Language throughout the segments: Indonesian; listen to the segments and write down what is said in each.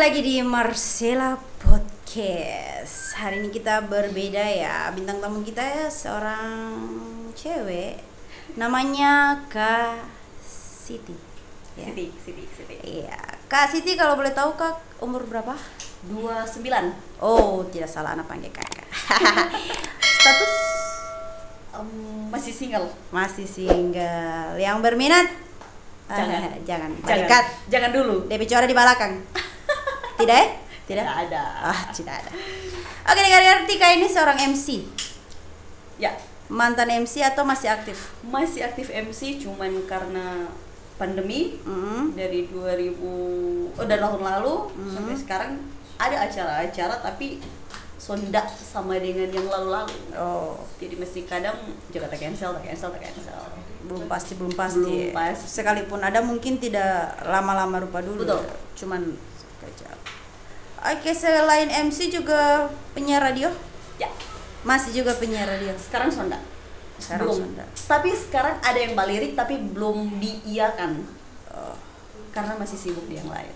lagi di Marcella Podcast. Hari ini kita berbeda ya. Bintang tamu kita ya seorang cewek. Namanya Kak Siti. Ya. Siti. Iya. Kak Siti, kalau boleh tahu Kak umur berapa? 29. Oh, tidak salah anak panggil Kakak. Status Masih single. masih single. Yang berminat? Jangan. Balikat. Jangan dulu. DP Cora di belakang. Tidak ya? Tidak? Tidak ada. Tidak ada. Oke, dengar Tika ini seorang MC. Ya, Mantan MC atau masih aktif? masih aktif MC cuman karena pandemi dari 2000 dari tahun lalu sampai sekarang ada acara-acara tapi sonda sama dengan yang lalu-lalu. Oh, Jadi mesti kadang juga cancel. belum pasti. Sekalipun ada mungkin tidak lama-lama rupa dulu. Betul. Cuman sekejap. Oke, selain MC juga penyiar radio? Ya, Masih juga penyiar radio. sekarang sonda. Sekarang Belum. sonda. Tapi sekarang ada yang balirik tapi belum diiyakan. Oh. Karena masih sibuk di yang lain.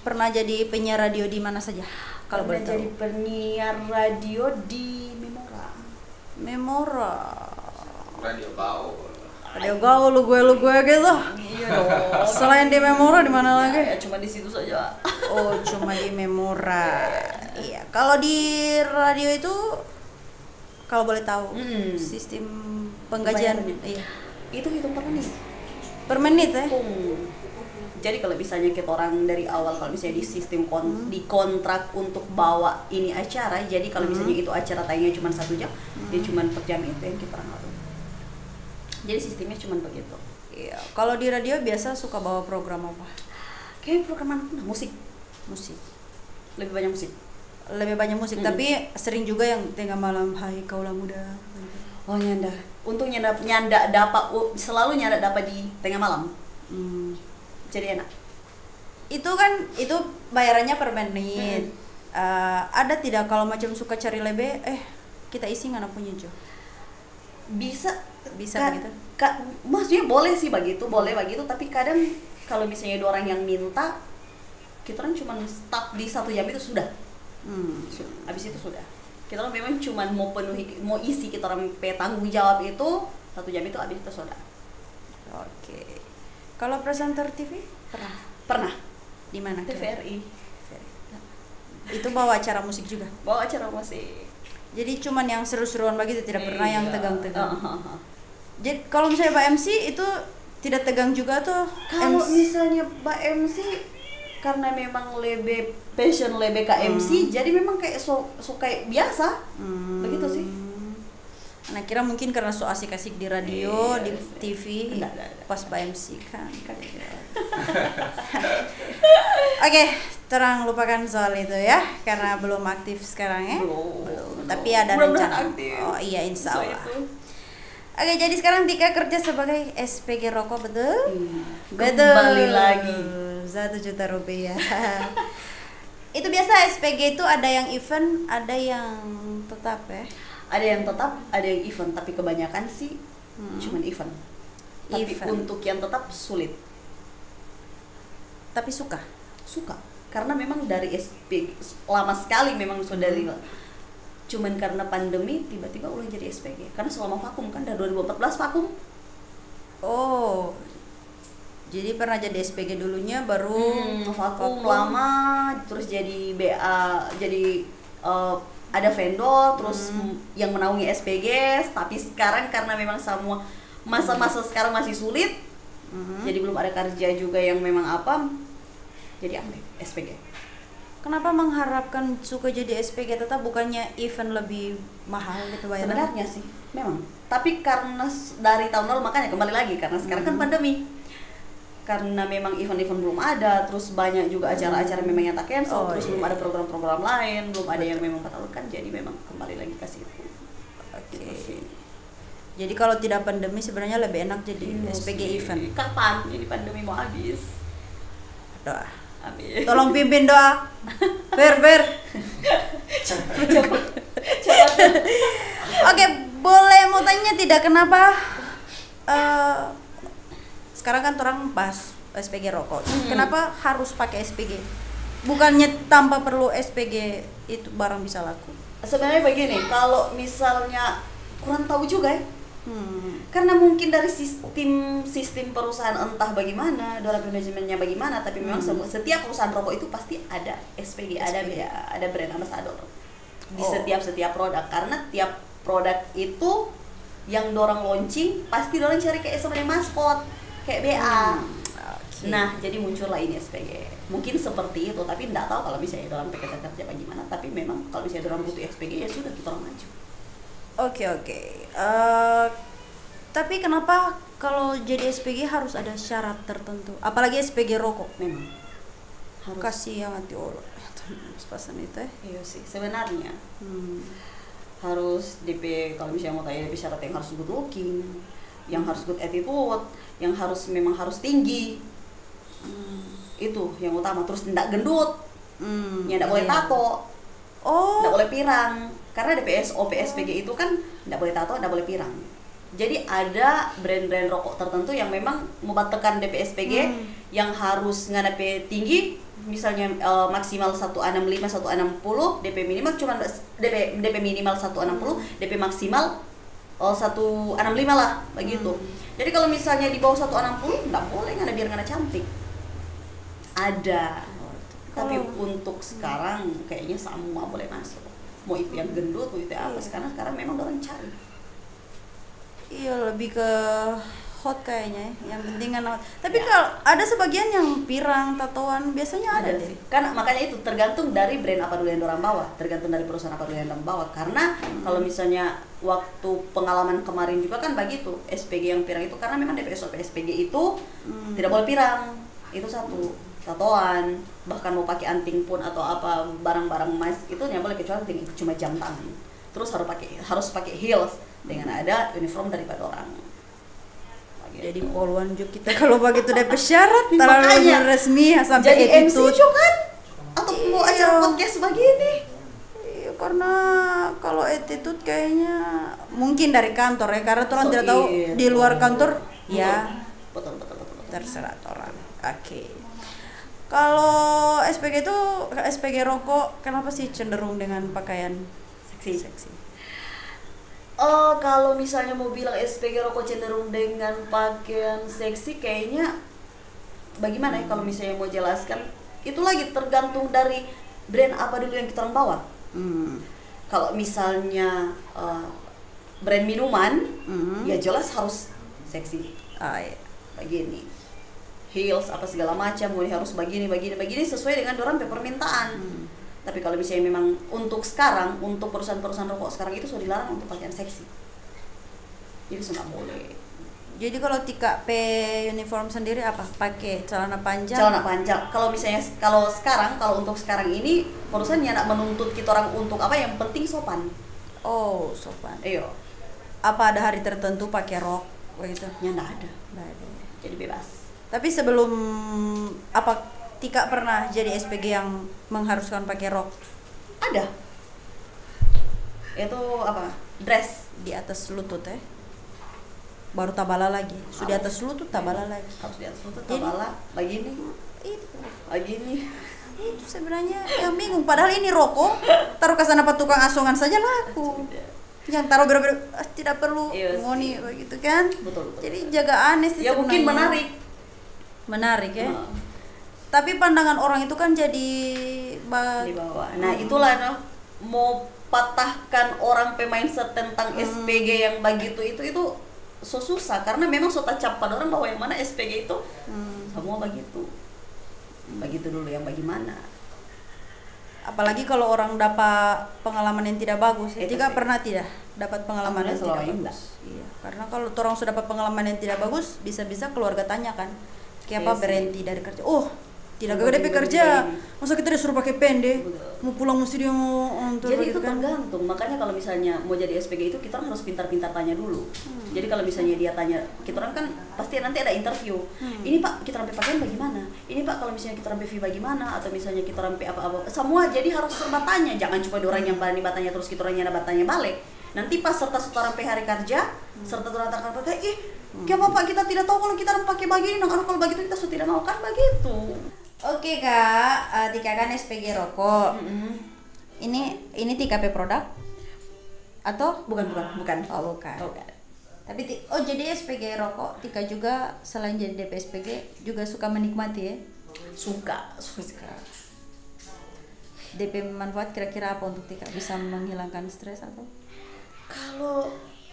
Pernah jadi penyiar radio di mana saja? Kalau boleh Pernah jadi tahu. penyiar radio di Memora. Memora. Radio Gaul. Radio gaul lu gue gitu. Iya dong. Selain di Memora di mana lagi? Ya, cuma di situ saja. Oh, cuma di Memora. Iya. Kalau di radio itu, kalau boleh tahu, sistem penggajian, Bayarannya. iya, Itu hitung per menit. per menit ya? Jadi kalau misalnya kita orang dari awal kalau misalnya di sistem di kontrak untuk bawa ini acara, jadi kalau misalnya itu acara tayangnya cuma 1 jam, dia cuma per jam itu yang kita orang ngatur. Jadi sistemnya cuma begitu. Iya. Kalau di radio biasa suka bawa program apa? Kayak program musik, Musik. lebih banyak musik. Lebih banyak musik, tapi sering juga yang tengah malam, hai kaulah muda. Oh nyanda, untung nyanda dapat selalu nyanda dapat di tengah malam. Jadi enak. Itu kan itu bayarannya per menit. Ada tidak kalau macam suka cari lebih, kita isi nggak punya Jo? Bisa Begitu? maksudnya boleh sih begitu, boleh begitu, tapi kadang kalau misalnya ada orang yang minta, kita orang cuma stuck di 1 jam itu sudah. Habis itu sudah. Kita orang memang cuma mau isi kita orang tanggung jawab itu 1 jam itu, habis itu sudah. Oke. Kalau presenter TV pernah? Pernah Di mana? TVRI Itu bawa acara musik juga. bawa acara musik. Jadi cuman yang seru-seruan begitu, tidak pernah yang Iya. tegang-tegang. Jadi kalau misalnya Pak MC itu tidak tegang juga tuh? Kalau misalnya Mbak MC karena memang lebih passion lebih ke MC, jadi memang kayak so kayak biasa. Begitu sih. Nah, kira mungkin karena so asik-asik di radio, Iya di sih. TV, Enggak. pas Pak MC kan. Oke, terang lupakan soal itu ya, karena belum aktif sekarang ya. Belum. Tapi ada Mudah-mudahan rencana. aktif. Oh iya, insya So Allah. itu. Oke, jadi sekarang Tika kerja sebagai SPG rokok, betul? Betul. Kembali lagi. 1 juta rupiah. Itu biasa SPG itu ada yang event, ada yang tetap ya. Ada yang tetap, ada yang event, tapi kebanyakan sih cuman event. Tapi Event. untuk yang tetap sulit. Tapi suka. Karena memang dari SPG lama sekali memang sudah dari cuman karena pandemi tiba-tiba ulang jadi SPG. Karena selama vakum kan dari 2014 vakum. Oh. Jadi pernah jadi SPG dulunya baru Vakum lama, terus jadi BA, jadi ada vendor, terus yang menaungi SPG. Tapi sekarang karena memang semua masa-masa sekarang masih sulit, jadi belum ada kerja juga yang memang apa, jadi ambil SPG. Kenapa mengharapkan suka jadi SPG tetap, bukannya event lebih mahal gitu bayaran? Sebenarnya sih memang, tapi karena dari tahun lalu makanya kembali lagi karena sekarang kan pandemi, karena memang event-event belum ada, terus banyak juga acara-acara memang yang tak cancel, terus belum ada program-program lain, belum ada yang memang batalkan, jadi memang kembali lagi ke situ. Oke. Gitu sih. Jadi kalau tidak pandemi sebenarnya lebih enak jadi Iya SPG sih. event. Kapan ini pandemi mau habis? Doa. Amin. Tolong pimpin doa. Ver. Coba. Oke, boleh mau tanya tidak kenapa sekarang kan orang bahas SPG rokok. Kenapa harus pakai SPG? Bukannya tanpa perlu SPG itu barang bisa laku? Sebenarnya begini, kalau misalnya kurang tahu juga ya. Karena mungkin dari sistem perusahaan entah bagaimana, dalam manajemennya bagaimana, tapi memang setiap perusahaan rokok itu pasti ada SPG, ada brand ambassador di setiap produk, karena tiap produk itu yang dorang launching pasti dorang cari kayak sebenarnya maskot kayak BA. Nah, jadi muncullah ini SPG. Mungkin seperti itu, tapi enggak tahu kalau misalnya dalam PKT kerja bagaimana, tapi memang kalau misalnya dorang butuh SPG ya sudah kita orang maju. Oke. Tapi kenapa kalau jadi SPG harus ada syarat tertentu? Apalagi SPG rokok. Memang harus. Kasih yang anti olor. Pasan itu ya? Iya sih, sebenarnya harus DP, kalau misalnya mau tanya DP syarat yang harus good looking, yang harus good attitude, yang memang harus tinggi. Itu yang utama. Terus tidak gendut, yang tidak boleh tato, tidak boleh pirang. Karena DPSOP SPG itu kan tidak boleh tato, tidak boleh pirang. Jadi ada brand-brand rokok tertentu yang memang membatalkan DPSPG yang harus ngadapi tinggi, misalnya maksimal 165, 160, DP minimal cuma DP minimal 160, DP maksimal 165 lah begitu. Jadi kalau misalnya di bawah 160 nggak boleh, nggak ada, biar nggak ada cantik. Ada. Tapi untuk sekarang kayaknya semua boleh masuk. Mau itu yang gendut, mau itu apa, sekarang memang orang cari. Iya, lebih ke hot kayaknya ya. Yang penting kan hot. Tapi kalau ada sebagian yang pirang, tatoan biasanya ada sih. Kan makanya itu tergantung dari brand apa dulu yang orang bawa, tergantung dari perusahaan apa dulu yang orang bawa. Karena kalau misalnya waktu pengalaman kemarin juga kan begitu, SPG yang pirang itu karena memang DPSOP SPG itu tidak boleh pirang. Itu satu. Tatoan, bahkan mau pakai anting pun atau apa barang-barang emas itu nggak boleh, kecuali anting cuma jam tangan. Terus harus pakai heels dengan ada uniform daripada orang. Jadi poluan juga kita kalau begitu DP syarat terlalu resmi sampai jadi attitude. MC juga kan? Atau mau acara podcast begini? Iya, karena kalau attitude kayaknya mungkin dari kantor ya, karena orang tidak tahu di luar kantor betul. Terserah orang. Oke. Kalau SPG itu SPG rokok, kenapa sih cenderung dengan pakaian seksi? Kalau misalnya mau bilang SPG rokok cenderung dengan pakaian seksi, kayaknya bagaimana ya kalau misalnya mau jelaskan, itu lagi tergantung dari brand apa dulu yang kita bawa. Kalau misalnya brand minuman, ya jelas harus seksi. Begini. Heels apa segala macam, harus begini sesuai dengan orang permintaan. Tapi kalau misalnya memang untuk sekarang, untuk perusahaan-perusahaan rokok sekarang itu sudah dilarang untuk pakaian seksi. Jadi sudah boleh. Jadi kalau Tika P uniform sendiri apa? Pakai celana panjang? Celana panjang. Kalau misalnya kalau untuk sekarang ini perusahaan tidak menuntut kita orang untuk apa, yang penting sopan. Oh, sopan. Iya. Apa ada hari tertentu pakai rok begitu? Ya enggak ada. Jadi bebas. Tapi sebelum apa Tika pernah jadi SPG yang mengharuskan pakai rok? Ada. Itu apa? Dress di atas lutut ya. Baru tabala lagi. Sudah di atas lutut tabala lagi. Harus di atas lutut tabala begini. Begini. Itu sebenarnya yang bingung, padahal ini rokok taruh ke sana tukang asongan saja laku. Yang taruh berbeda tidak perlu ngoni begitu kan? Betul. Jadi jaga aneh sih ya sebenarnya. Mungkin menarik ya. Tapi pandangan orang itu kan jadi di bawah. Nah, itulah mau patahkan orang mindset tentang SPG yang begitu itu so susah, karena memang so tacap pada orang bahwa yang mana SPG itu semua begitu. Begitu dulu yang bagaimana. Apalagi kalau orang dapat pengalaman yang tidak bagus. Jika pernah tidak dapat pengalaman yang tidak bagus. Iya, karena kalau orang sudah dapat pengalaman yang tidak bagus, bisa-bisa keluarga tanya kan, kayak apa berhenti dari kerja. Oh, tidak gak DP kerja, masa kita disuruh pakai pendek, mau pulang mesti dia mau jadi itu kan tergantung. Makanya kalau misalnya mau jadi SPG itu kita harus pintar-pintar tanya dulu. Jadi kalau misalnya dia tanya, kita orang kan pasti nanti ada interview. Ini Pak, kita rampai pakaian bagaimana? Ini Pak, kalau misalnya kita rampai fee bagaimana? Atau misalnya kita rampai apa-apa, semua jadi harus serba tanya. Jangan cuma orang yang berani bertanya terus kita orangnya bertanya balik. Nanti pas serta setoran hari kerja, serta turun tangan pakai, kayak bapak kita tidak tahu kalau kita pakai begini, nah kalau begitu kita sudah tidak mau kan begitu. Oke Kak, Tika kan SPG rokok. Ini TKP produk atau Bukan. Oh bukan. Tapi jadi SPG rokok Tika juga selain jadi DP SPG juga suka menikmati ya? Suka. DP manfaat kira-kira apa untuk Tika? Bisa menghilangkan stres atau? Kalau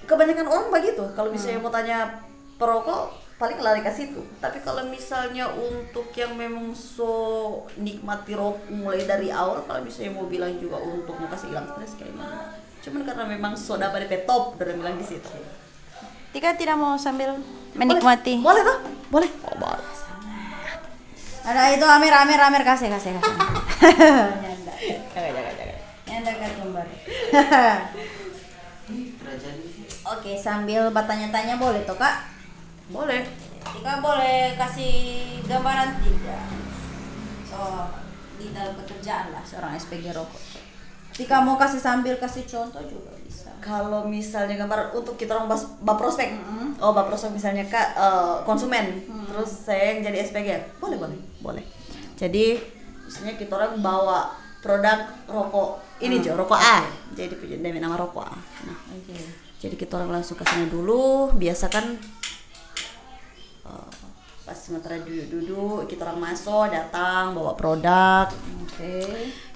kebanyakan orang begitu, kalau misalnya mau tanya perokok paling lari ke situ. Tapi kalau misalnya untuk yang memang so nikmati rokok mulai dari awal, kalau misalnya mau bilang juga untuk mau kasih hilang stres kayaknya. Cuman karena memang so dapat DP top, udah bilang di situ. Tika tidak mau sambil menikmati? Boleh toh? Boleh. Oh, boleh. Ada itu Amir kasih. Nyanda. Jangan. Nyanda kan kembar. Oke, sambil bertanya-tanya boleh toh Kak? Boleh. Tika boleh kasih gambaran tidak? So, di dalam pekerjaan lah seorang SPG rokok. Tika mau sambil kasih contoh juga bisa. Kalau misalnya gambar untuk kita orang prospek, prospek misalnya Kak konsumen, terus saya yang jadi SPG, boleh. Jadi misalnya kita orang bawa produk rokok ini rokok A, jadi demi nama rokok A. Nah, jadi kita orang langsung ke sana dulu, biasa kan pas sementara duduk kita orang masuk datang bawa produk.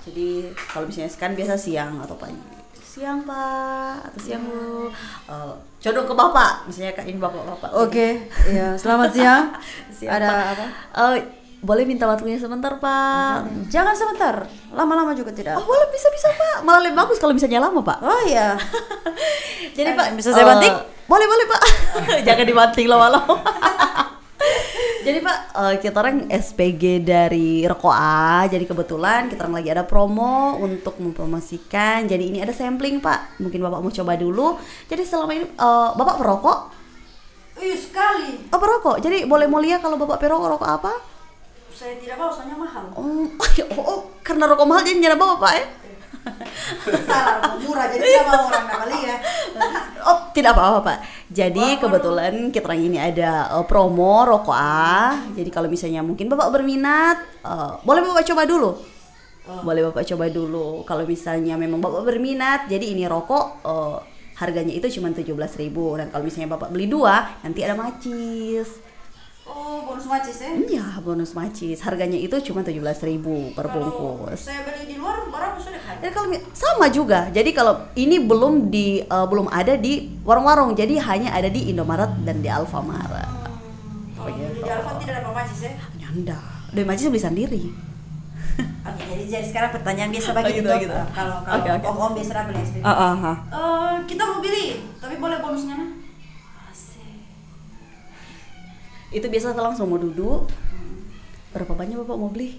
Jadi kalau misalnya kan biasa siang atau pagi. Siang Pak atau siang Bu. Condong ke Bapak, misalnya Kak ini Bapak. Oke. Iya, selamat siang. Ada Pak. apa? Boleh minta waktunya sebentar Pak. Jangan sebentar, lama-lama juga tidak. Oh boleh bisa Pak, malah lebih bagus kalau misalnya lama Pak. Oh iya. Jadi Pak bisa saya banting? Boleh Pak. Jangan dibanting lama-lama. Jadi Pak, kita orang SPG dari Rokok A. Jadi kebetulan kita orang lagi ada promo untuk mempromosikan. Jadi ini ada sampling Pak. Mungkin Bapak mau coba dulu. Jadi selama ini Bapak perokok? Iya sekali. Oh perokok. Jadi boleh mulia kalau Bapak perokok rokok apa? Saya tidak bawa, soalnya mahal. Karena rokok mahal jadi jangan bawa Pak ya? Salah, murah jadi tidak mau orang nggak beli ya. Oh tidak apa-apa Pak. Jadi kebetulan kita ini ada promo rokok A. Jadi kalau misalnya mungkin Bapak berminat, boleh Bapak coba dulu. Boleh Bapak coba dulu. Kalau misalnya memang Bapak berminat, jadi ini rokok harganya itu cuma 17.000. Dan kalau misalnya Bapak beli 2, nanti ada macis. Oh, bonus macis ya? Iya, bonus macis. Harganya itu cuma 17.000 per bungkus. Saya beli di luar barang sudah ada. Dan kalau sama juga. Jadi kalau ini belum ada di warung-warung. Jadi hanya ada di Indomaret dan di Alfamart. Kalau di Alfa tidak ada macis ya? Nyanda. Dari macis beli sendiri. Oke, jadi sekarang pertanyaan biasa bagi gitu. Kalau om biasa beli SPG. Kita mau beli, tapi boleh bonusnya nah? Itu biasa langsung mau duduk. Berapa banyak Bapak mau beli?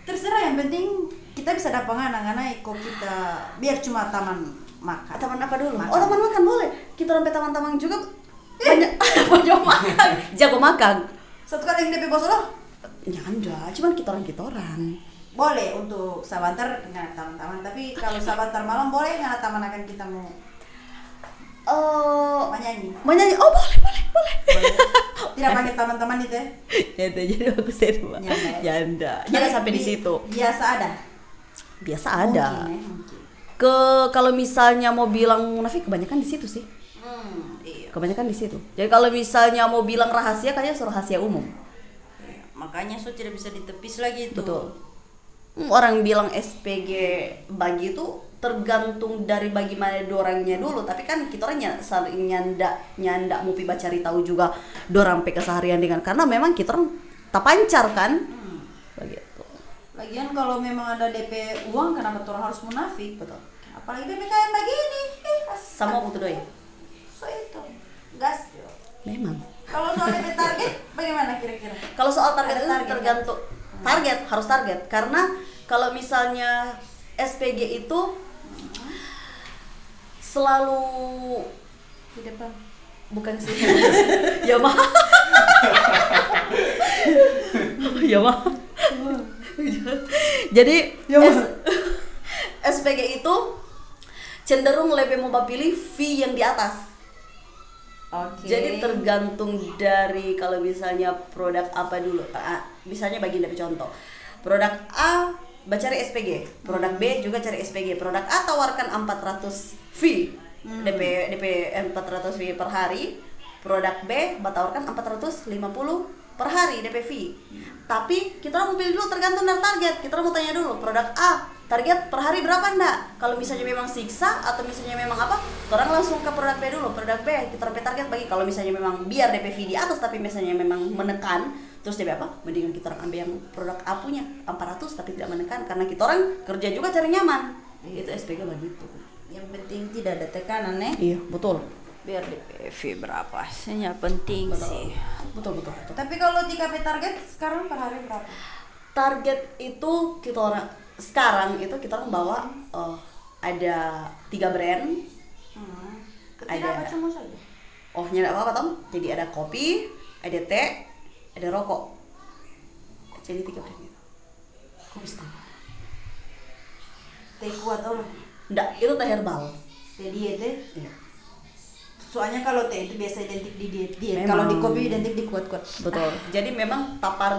Terserah, yang penting kita bisa dapat anak-anak ikut kita biar cuma taman makan. Taman apa dulu? Makan. Oh taman makan boleh. Kita sampai taman-taman juga banyak makan. Jago makan. Satu kali yang DP bos lo? Nyanda, cuman kita orang. Boleh untuk sabantar dengan taman-taman, tapi kalau sabantar malam boleh nggak taman akan kita mau menyanyi. Oh boleh. Tidak pakai teman-teman itu ya? Ya jadi aku serius Pak. Janda. Jangan sampai di situ. Biasa ada. Mungkin. Kalau misalnya mau bilang munafik kebanyakan di situ sih. Iya. Kebanyakan di situ. Jadi kalau misalnya mau bilang rahasia kayaknya suruh rahasia umum. Iya. Makanya tidak bisa ditepis lagi itu. Betul. Orang bilang SPG bagi itu tergantung dari bagaimana dorangnya dulu, tapi kan kita orang saling nyanda mau cari tahu juga dorang pe keseharian dengan, karena memang kita orang tak pancar kan. Begitu. Lagian kalau memang ada DP uang kenapa orang harus munafik? Betul. Apalagi PPKM begini. Sama butuh doi. So itu gas. Memang. Kalau soal DP target bagaimana kira-kira? Kalau soal target itu tergantung harus target, karena kalau misalnya SPG itu selalu di depan, bukan sih. Ya mah. Jadi SPG itu cenderung lebih mau pilih fee yang di atas. Oke. Jadi tergantung dari kalau misalnya produk apa dulu. Misalnya bagi DP contoh. Produk A cari SPG, produk B juga cari SPG. Produk A tawarkan 400 fee. DP 400 fee per hari. Produk B tawarkan 450 per hari DP fee. Tapi kita mau pilih dulu tergantung dari target. Kita mau tanya dulu produk A target per hari berapa enggak? Kalau misalnya memang siksa atau misalnya memang apa, orang langsung ke produk B dulu. Produk B kita target bagi kalau misalnya memang biar DP fee di atas tapi misalnya memang menekan, terus DP apa? Mendingan kita orang ambil yang produk A punya 400 tapi tidak menekan karena kita orang kerja juga cari nyaman. Itu SPG begitu. Yang penting tidak ada tekanan Iya, betul. Biar DP fee berapa? Yang penting sih. Betul. Tapi kalau 3P target sekarang per hari berapa? Target itu kita orang sekarang itu kita orang bawa ada 3 brand. Tidak apa cuma saja. Oh, nyada apa Tom? Jadi ada kopi, ada teh, ada rokok. Jadi 3 brand itu. Kopi standar. Teh kuat loh. Enggak, itu teh herbal. Teh diet deh. Iya. Soalnya kalau teh itu biasa identik di diet. Memang. Kalau di kopi identik di kuat-kuat. Betul. Jadi memang tapar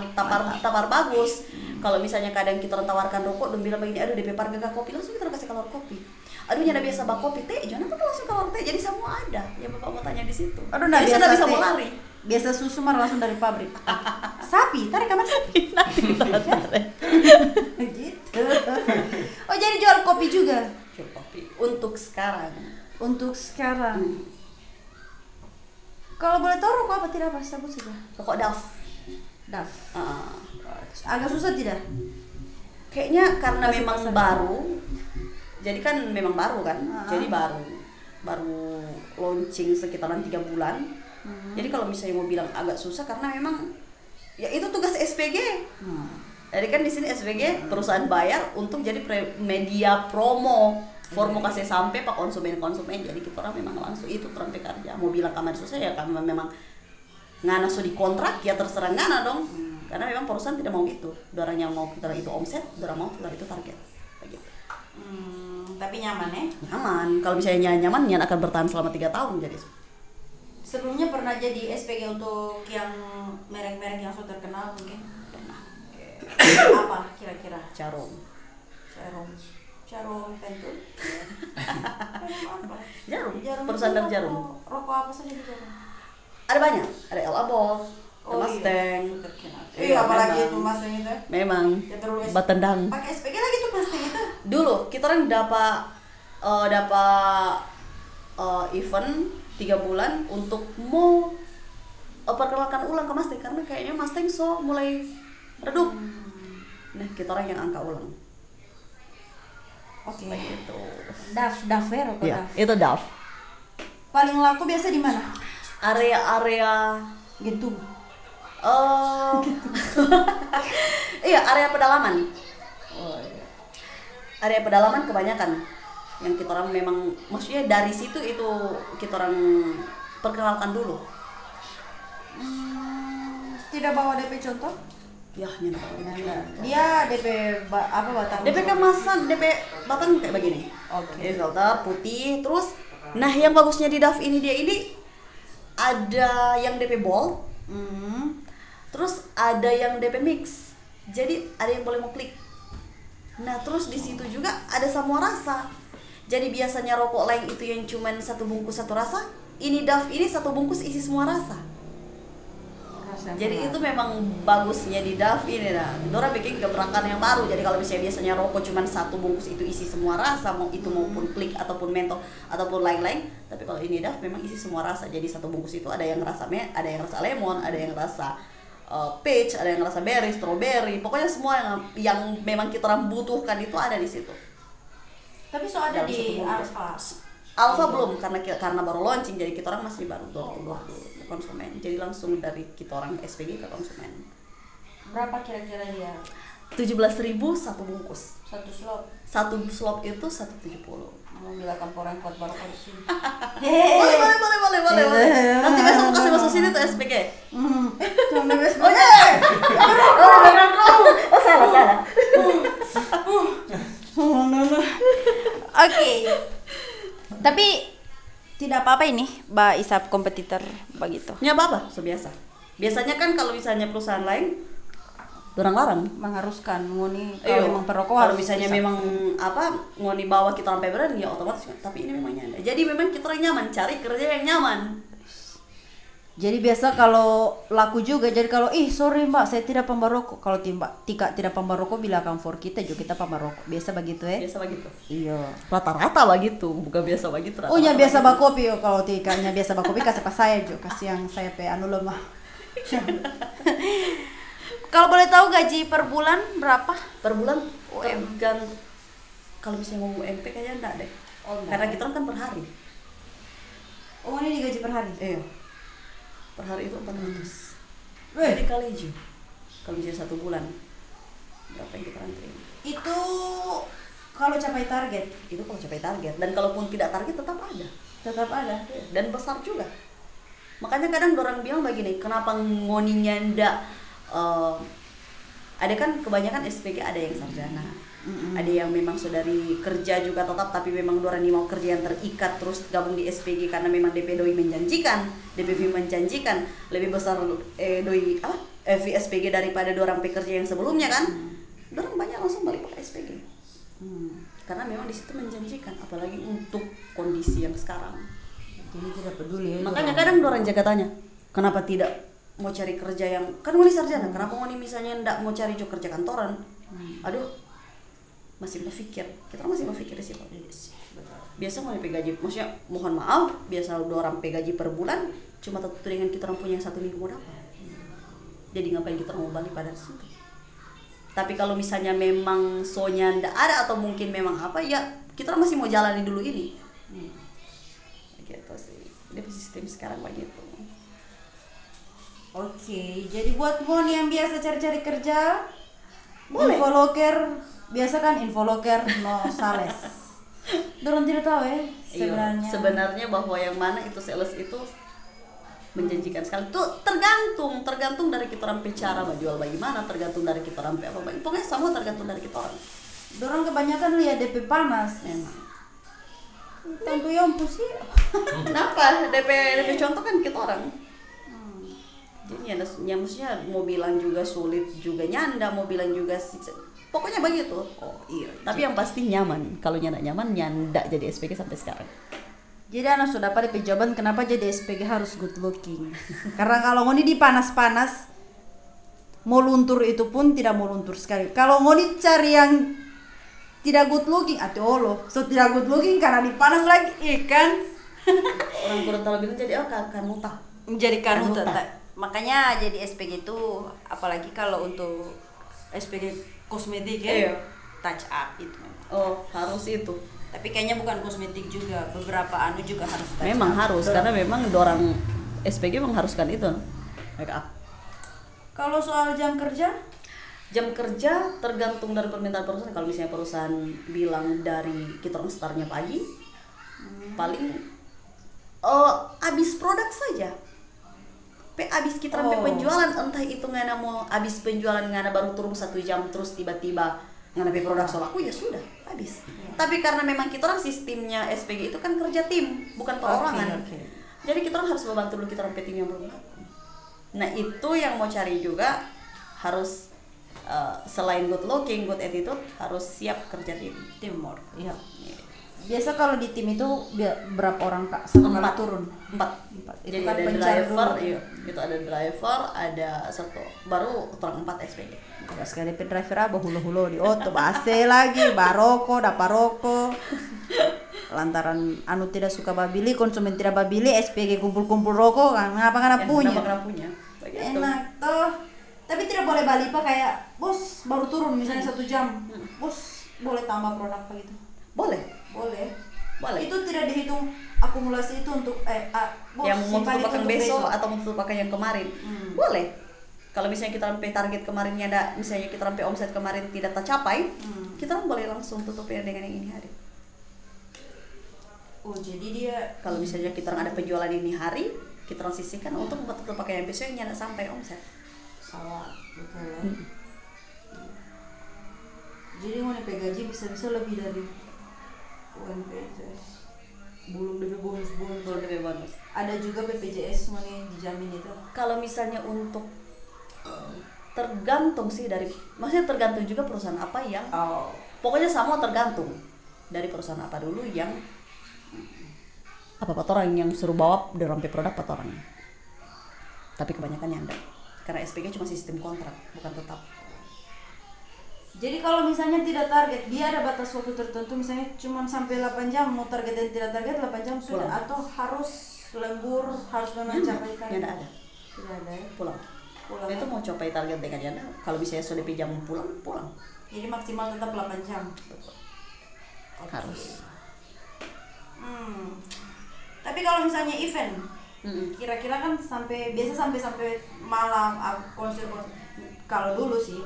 bagus. Kalau misalnya kadang kita tawarkan rokok dan bilang begini, aduh DP harga kopi, langsung kita kasih keluar kopi. Aduh nyada biasa bak kopi teh, jangan apa langsung keluar teh. Jadi semua ada. Ya Bapak mau tanya di situ. Aduh, nah jadi biasa sudah bisa teh. mau lari. Biasa susu mah langsung dari pabrik. Sapi, tarik kamar sapi. Nanti kita tarik. Gitu. Oh, jadi jual kopi juga Jual kopi untuk sekarang. untuk sekarang. Kalau boleh tahu rokok apa tidak apa sebut saja. Rokok Daf. Daf. Ah. Agak susah tidak? Kayaknya karena Masih memang pasar. baru. Jadi kan memang baru kan. Jadi baru launching sekitaran 3 bulan. Jadi kalau misalnya mau bilang agak susah karena memang ya itu tugas SPG. Jadi kan di sini SPG perusahaan bayar untuk jadi media promo. Formo kasih sampai pak konsumen. Jadi kita orang memang langsung itu terampe kerja. Mau bilang kamar susah ya karena memang ngana so di kontrak ya terserah ngana dong. Karena memang perusahaan tidak mau gitu. Orang yang mau kita itu omset, orang mau kita itu target. Begitu. Tapi nyaman ya? Nyaman. Kalau misalnya nyaman, nyan akan bertahan selama 3 tahun jadi. Sebelumnya pernah jadi SPG untuk yang merek-merek yang sudah terkenal mungkin? Pernah. Apa kira-kira? Jarum. Jarum pentul. Jarum apa? Jarum. Perusahaan dari jarum. Rokok apa saja di jarum? Ada banyak. Ada El Abol, ada Mustang. Iya, apalagi itu Mustang itu. Memang. Ya, terus Batendang. pakai SPG lagi tuh Mustang itu. Dulu kita orang dapat event 3 bulan untuk mau perkenalkan ulang ke Mustang karena kayaknya Mustang so mulai redup. Nah, kita orang yang angka ulang. Oke. Begitu. Daf ya rokok Iya, Daf. itu DAF. Paling laku biasa di mana? Area-area Gitu. iya, area pedalaman. Oh iya. Area pedalaman kebanyakan yang kita orang memang maksudnya dari situ itu kita orang perkenalkan dulu. Tidak bawa DP contoh? Ya, nyentuh. Dia DP apa batang? DP kemasan, DP batang kayak begini. Oke. Ini filter putih, terus nah yang bagusnya di DAF ini dia ini ada yang DP bold, terus ada yang DP mix. Jadi ada yang boleh mau klik. Nah, terus di situ juga ada semua rasa. Jadi biasanya rokok lain itu yang cuman 1 bungkus 1 rasa, ini DAF ini 1 bungkus isi semua rasa. Jadi itu memang bagusnya di DAF ini nah. Dora bikin gebrakan yang baru. Jadi kalau misalnya biasanya rokok cuma 1 bungkus itu isi semua rasa, mau itu maupun klik ataupun mentol ataupun lain-lain. Tapi kalau ini DAF memang isi semua rasa. Jadi 1 bungkus itu ada yang rasa ada yang rasa lemon, ada yang rasa peach, ada yang rasa berry, strawberry. Pokoknya semua yang memang kita orang butuhkan itu ada di situ. Tapi so ada Dalam di 1 bungkus. Alfa. Alfa belum karena baru launching, jadi kita orang masih baru door ke konsumen. Jadi langsung dari kita orang SPG ke konsumen. Berapa kira-kira dia? 17.000 1 bungkus. Satu slot. 1 slop itu 170. Mau bilang orang kuat baru di sini. Boleh. Nanti besok kasih masuk sini tuh SPG. Cuma bebas. Oh iya. Oh salah. Oke. Tapi tidak apa-apa ini, Mbak Isap kompetitor begitu. Ya apa-apa, biasa. Biasanya kan kalau misalnya perusahaan lain dorang larang Mengharuskan ngoni iya, kalau memang perokok kalau harus misalnya isap. memang apa ngoni bawa kita sampai brand ya otomatis tapi ini memang nyanda. Jadi memang kita orang nyaman cari kerja yang nyaman. Jadi biasa kalau laku juga, jadi kalau sorry mbak saya tidak pembarokok, kalau tidak pembarokok bilakan for kita juga kita pembarokok, biasa begitu ya? Biasa begitu. Iya. Rata-rata begitu, bukan biasa begitu. Oh ya biasa bakopi kalau tikanya biasa bakopi kasih pas saya juga kasih yang saya pe anu lemah. Kalau boleh tahu gaji per bulan berapa? Per bulan kalau misalnya ngomong UMP kayaknya enggak deh. Oh, enggak. Karena kita kan per hari. Oh ini digaji per hari? Iya. Per hari itu 400. Weh. Jadi kali 7. Kalau misalnya 1 bulan berapa yang kita terima? Itu kalau capai target? Itu kalau capai target. Dan kalaupun tidak target tetap ada. Tetap ada. Dan besar juga. Makanya kadang orang bilang begini, kenapa ngoninya ndak ada kan kebanyakan SPG ada yang sarjana. Ada yang memang saudari kerja juga tetap tapi memang dorang mau kerja yang terikat terus gabung di SPG karena memang DP doi menjanjikan, DPV menjanjikan lebih besar doi fee SPG daripada dorang pekerja yang sebelumnya kan. Dorang banyak langsung balik ke SPG. Karena memang di situ menjanjikan apalagi untuk kondisi yang sekarang. Jadi tidak peduli ya. Makanya kadang orang jaga tanya, kenapa tidak mau cari kerja yang kan ngoni sarjana, kenapa ngoni misalnya ndak mau cari kerja kantoran? Aduh, masih berpikir, kita masih berpikir sih Pak. Biasa ngoni gaji, maksudnya mohon maaf, biasa orang gaji per bulan cuma tentu dengan kita orang punya yang 1 minggu mau dapat. Jadi ngapain kita mau balik pada situ? Tapi kalau misalnya memang sonya ndak ada atau mungkin memang apa ya kita orang masih mau jalani dulu ini. Gitu sih. Dia sistem sekarang begitu. Oke, jadi buat ngoni yang biasa cari-cari kerja, boleh. Infoloker, biasa kan infoloker no sales. Dorong tidak tahu ya sebenarnya. Iya, sebenarnya bahwa yang mana itu sales itu menjanjikan sekali. Tuh tergantung dari kita orang bicara jual bagaimana, tergantung dari kita orang apa. Pokoknya semua tergantung dari kita orang. Dorong kebanyakan lihat DP panas. Memang. Tentu yang sih. Kenapa? DP contoh kan kita orang. Jadi ya maksudnya mau bilang juga sulit juga nyanda, mau bilang juga pokoknya begitu. Oh iya. Tapi yang pasti nyaman. Kalau nyanda nyaman nyanda jadi SPG sampai sekarang. Jadi anak sudah pada jawaban kenapa jadi SPG harus good looking. Karena kalau ngoni di panas-panas mau luntur itu pun tidak mau luntur sekali. Kalau ngoni cari yang tidak good looking, so tidak good looking karena di panas lagi ikan. Orang kurang tahu gitu jadi kanuta. Menjadi kanuta. Kanuta. Makanya jadi SPG itu apalagi kalau untuk SPG kosmetik ya, Iya. touch up itu. Oh, harus itu. Tapi kayaknya bukan kosmetik juga, beberapa anu juga harus touch Memang up. harus karena memang dorang SPG mengharuskan itu make up. Kalau soal jam kerja, Jam kerja tergantung dari permintaan perusahaan. Kalau misalnya perusahaan bilang dari kita orang startnya pagi, paling habis produk saja. Habis kita sampai penjualan, entah itu ngana mau habis penjualan ngana baru turun 1 jam terus tiba-tiba ngana produk solaku ya sudah habis. Tapi karena memang kita orang sistemnya SPG itu kan kerja tim bukan perorangan. Jadi kita orang harus membantu dulu kita orang tim yang belum laku. Nah itu yang mau cari juga harus selain good looking, good attitude harus siap kerja tim. teamwork. Iya. Biasa kalau di tim itu berapa orang Kak? Satu kali turun? 4. Itu Jadi kan ada pencari driver, dulu. iya. Itu ada driver, ada satu baru orang 4 SPG. Kalau sekali driver apa hulu-hulu di oto, base lagi, baroko, daparoko. Lantaran anu tidak suka babili, konsumen tidak babili, SPG kumpul-kumpul rokok kan, ngapa-ngapa punya. Kenapa punya? Begitu. Enak toh. Tapi tidak boleh balik Pak kayak bos baru turun misalnya 1 jam. Bos boleh tambah produk begitu. Boleh. Boleh. Boleh. Itu tidak dihitung akumulasi itu untuk bos Yang mau simpan itu pakai untuk besok atau mau pakai yang kemarin. Boleh. Kalau misalnya kita sampai target kemarinnya ada, misalnya kita sampai omset kemarin tidak tercapai, kita orang boleh langsung tutup ya dengan yang ini hari. Oh, jadi dia Kalau misalnya kita orang ada penjualan ini hari, kita orang sisihkan untuk tutup pakai yang besok yang tidak sampai omset. salah betul ya. Jadi mau gaji bisa-bisa lebih dari UMP itu. belum DP bonus. Belum DP bonus. Ada juga BPJS mana dijamin itu. Kalau misalnya untuk tergantung sih dari, maksudnya tergantung juga perusahaan apa yang pokoknya semua tergantung dari perusahaan apa dulu yang apa orang yang suruh bawa dalam produk orang. Tapi kebanyakan yang enggak, karena SPG cuma sistem kontrak bukan tetap. Jadi kalau misalnya tidak target, dia ada batas waktu tertentu, misalnya cuma sampai 8 jam, mau target dan tidak target 8 jam sudah, pulang. atau harus lembur, harus memang capai target? Tidak ada. Tidak ada ya? Pulang. Itu Pulang. mau capai target dengan janda, kalau bisa sudah jam pulang. Jadi maksimal tetap 8 jam. Okay. Harus. Tapi kalau misalnya event, kira-kira kan biasa sampai malam konser. Kalau dulu sih.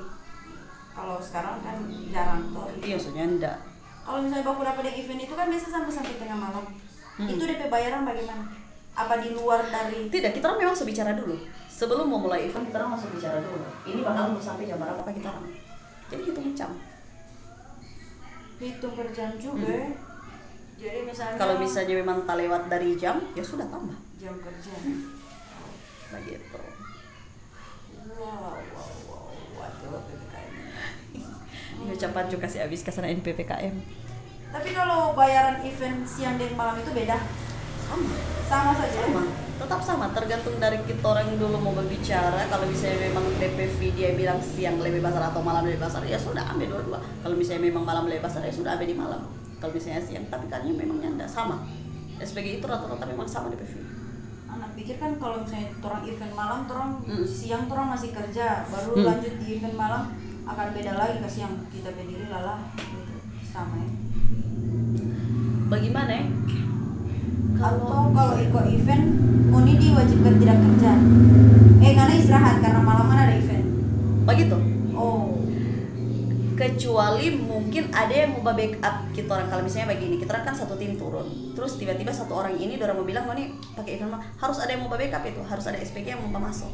Kalau sekarang kan jarang tuh. Iya, maksudnya enggak. Kalau misalnya baku dapat yang event itu kan biasa sampai tengah malam. Itu DP bayaran bagaimana? Apa di luar dari? Tidak, kita orang memang harus bicara dulu. Sebelum mau mulai event kita orang harus bicara dulu. Ini bakal sampai jam berapa kita orang. Jadi hitung jam. Hitung per jam juga. Jadi misalnya Kalau misalnya memang tak lewat dari jam, ya sudah tambah. jam kerja. Begitu. Wow. Waduh, PPKM. Ya cepat juga kasih habis ke sana PPKM. Tapi kalau bayaran event siang dan malam itu beda? Sama saja? Sama, tetap sama, tergantung dari kita orang dulu mau berbicara. Kalau misalnya memang DPV dia bilang siang lebih besar atau malam lebih besar, ya sudah ambil dua-dua. Kalau misalnya memang malam lebih besar, ya sudah ambil di malam. Kalau misalnya siang, tapi kan memang nyanda sama. SPG itu rata-rata memang sama DPV. Anak pikir kan kalau misalnya orang event malam, orang siang orang masih kerja, baru lanjut di event malam akan beda lagi ke siang, kita berdiri lalah gitu. Sama ya. Bagaimana ya? Kalau ikut event, Moni diwajibkan tidak kerja. Karena istirahat karena malam kan ada event. Begitu. Oh. Kecuali mungkin ada yang mau backup kita orang. Kalau misalnya begini, kita orang kan satu tim turun, terus tiba-tiba satu orang ini orang mau bilang mau nih pakai event harus ada yang mau backup itu, harus ada SPG yang mau masuk.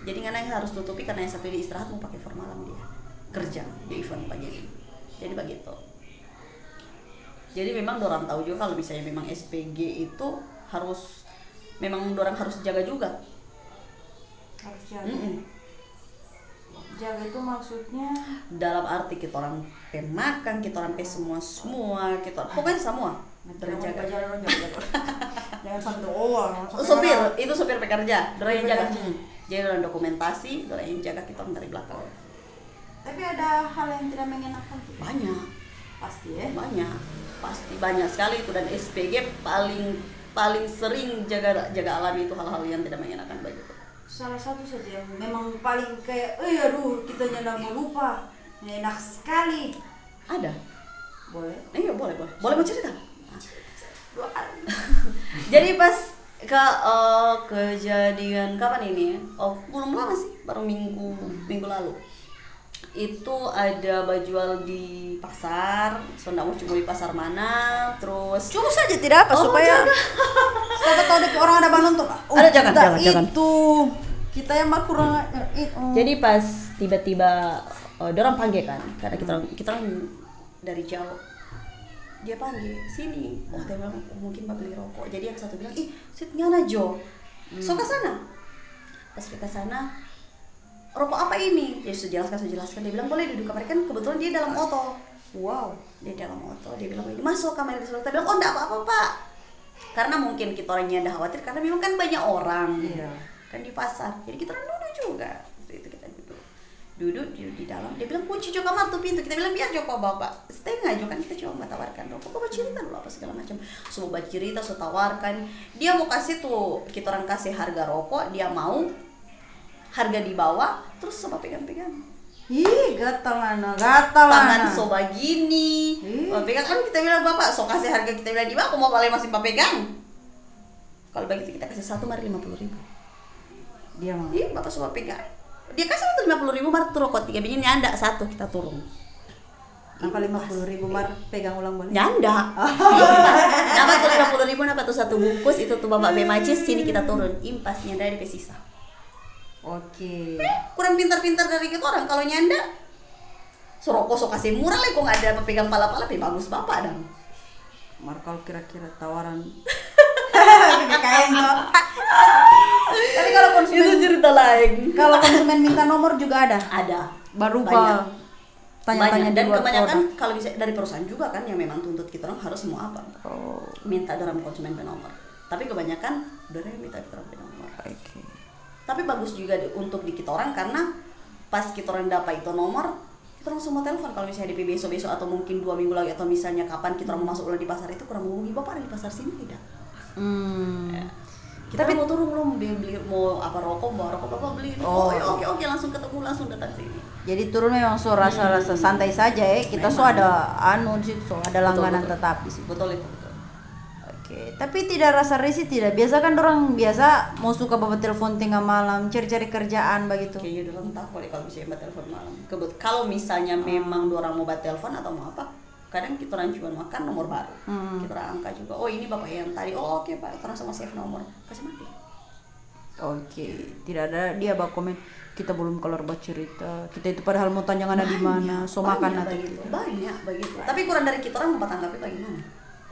Jadi karena yang harus tutupi karena yang satu di istirahat mau pakai formalan dia kerja di event pagi. Jadi begitu. Jadi memang dorang tahu juga kalau misalnya memang SPG itu harus memang dorang harus jaga juga. Harus jaga. Jaga itu maksudnya Dalam arti kita orang pemakan, kita orang semua kita pokoknya semua terjaga. Jangan sampai Sopir itu sopir pekerja, dorang yang jaga. Jadi dorang dokumentasi, dorang yang jaga kita orang dari belakang. Tapi ada hal yang tidak mengenakan. Banyak. Pasti ya. Pasti banyak sekali itu, dan SPG paling sering jaga alami itu hal-hal yang tidak mengenakan begitu. Salah satu saja yang memang paling kayak aduh kita nyanda mau lupa, enak sekali. Ada? Boleh? Iya boleh mau cerita. Jadi pas kejadian kapan ini? Belum lama sih, baru minggu lalu. Itu ada jual di pasar, Sonda mau cuma di pasar mana, terus Cukup saja tidak apa supaya siapa tahu deh orang ada balon tuh. Ada jangan. Itu kita yang mah kurang. Jadi pas tiba-tiba dorang panggil kan, karena kita dari jauh. Dia panggil sini. Dia bilang mungkin mau beli rokok. Jadi yang satu bilang, sitnya Jo. So ke sana. Pas kita sana, rokok apa ini? Jadi saya jelaskan. Dia bilang boleh duduk kamar, kan kebetulan dia dalam oto. Wow, dia dalam oto. Dia bilang ini masuk kamar di sebelah. Kita bilang enggak apa-apa Pak. Karena mungkin kita orangnya ada khawatir karena memang kan banyak orang. Iya. Kan di pasar. Jadi kita duduk juga. Itu kita duduk di dalam. Dia bilang kunci jo kamar tuh pintu. Kita bilang biar jo Bapak. Setengah jo kan kita cuma tawarkan rokok. Bapak cerita dulu apa segala macam. Semua cerita, so tawarkan. Dia mau kasih tuh, kita orang kasih harga rokok, dia mau harga di bawah, terus soba pegang-pegang. Gatal Tangan soba gini. Pegang kan kita bilang Bapak, so kasih harga kita bilang di bawah, aku mau balik masih pegang. Kalau begitu kita kasih 1 mari 50.000. Dia mau. Bapak soba pegang. Dia kasih 50.000 mar tuh rokok 3 biji nyanda 1 kita turun. Apa 50.000 mar pegang ulang balik? Nyanda. Nama tuh 50.000 napa tuh 1 bungkus itu tuh Bapak bemacis sini kita turun. Impas nyanda di pesisa. Oke. Kurang pintar-pintar dari kita orang kalau nyanda. Rokok so kasih murah lah kok nggak ada pegang pala-pala, bagus Bapak dan. Markal kira-kira tawaran PPKM tuh. Tapi kalau konsumen Itu cerita lain. Kalau konsumen minta nomor juga ada. Ada. Baru Banyak. tanya-tanya di Dan luar kebanyakan produk. kalau bisa dari perusahaan juga kan yang memang tuntut kita orang harus mau apa? Oh, Minta dorong konsumen nomor. Tapi kebanyakan dorong minta kita orang nomor. oke. Tapi bagus juga untuk di kita orang karena pas kita orang dapat itu nomor, kita orang semua telepon kalau misalnya di besok-besok atau mungkin 2 minggu lagi atau misalnya kapan kita orang mau masuk ulang di pasar itu kurang menghubungi bapak ada di pasar sini tidak. Ya. Kita Tapi- mau turun belum beli mau apa rokok bawa rokok bapak beli. Oh. Oke langsung ketemu langsung datang sini. Jadi turun memang so rasa-rasa santai saja ya. Kita so Memang. ada di situ, so ada langganan Betul. tetap di situ. Betul itu. Betul. Oke, tapi tidak rasa risih tidak. Biasa kan orang biasa mau suka bawa telepon tengah malam, cari-cari kerjaan begitu. Kayaknya udah rentak kali kalau misalnya buat telepon malam. Kalau misalnya memang dua orang mau buat telepon atau mau apa, kadang kita orang cuma makan nomor baru. Kita orang angka juga. Oh ini bapak yang tadi. Oh oke pak, kita orang sama save nomor. Kasih mati. Oke, tidak ada dia bak komen kita belum keluar bercerita. Kita itu padahal mau tanya ada di mana, so makan atau begitu. tidak. Banyak begitu. Tapi kurang dari kita orang mau tanggapi bagaimana?